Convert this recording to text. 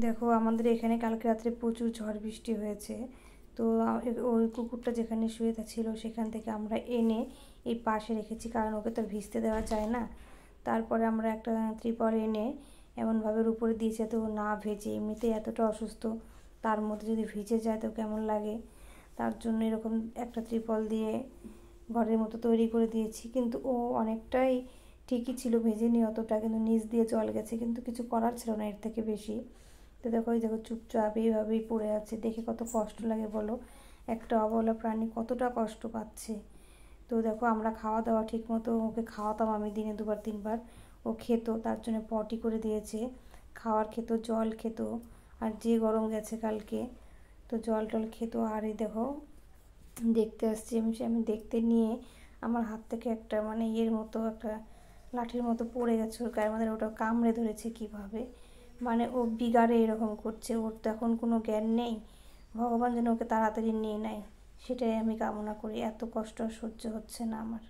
দেখো আমাদের এখানে কালকে রাত্রে প্রচুর ঝড় বৃষ্টি হয়েছে। তো ওই কুকুরটা যেখানে শুয়ে ছিল সেখান থেকে আমরা এনে এই পাশে রেখেছি, কারণ ওকে তো ভিজতে দেওয়া যায় না। তারপরে আমরা একটা ত্রিপল এনে এমনভাবে উপরে দিয়েছি যাতে ও না ভেজে, এমনিতেই এতটা অসুস্থ, তার মধ্যে যদি ভিজে যায় তো কেমন লাগে। তার জন্য এরকম একটা ত্রিপল দিয়ে ঘরের মতো তৈরি করে দিয়েছি। কিন্তু ও অনেকটাই ঠিকই ছিল, ভেজেনি অতটা, কিন্তু নিচ দিয়ে জল গেছে, কিন্তু কিছু করার ছিল না এর থেকে বেশি। তো দেখো এই দেখো চুপচাপ এইভাবেই পড়ে আছে, দেখে কত কষ্ট লাগে বলো, একটা অবলা প্রাণী কতটা কষ্ট পাচ্ছে। তো দেখো আমরা খাওয়া দাওয়া ঠিক মতো ওকে খাওয়াতাম, আমি দিনে 2-3 বার ও খেত, তার জন্য পটি করে দিয়েছে, খাওয়ার খেত, জল খেত, আর যে গরম গেছে কালকে তো জল টল খেত। আর এই দেখো দেখতে আসছি আমি দেখতে নিয়ে আমার হাত থেকে একটা মানে ইয়ের মতো একটা লাঠির মতো পড়ে গেছে ওর গায়ের মধ্যে, ওটা কামড়ে ধরেছে কীভাবে, মানে ও বিগাড়ে এরকম করছে, ওর তো এখন কোনো জ্ঞান নেই, ভগবান যেন ওকে তাড়াতাড়ি নিয়ে নেয় সেটাই আমি কামনা করি, এত কষ্ট সহ্য হচ্ছে না আমার।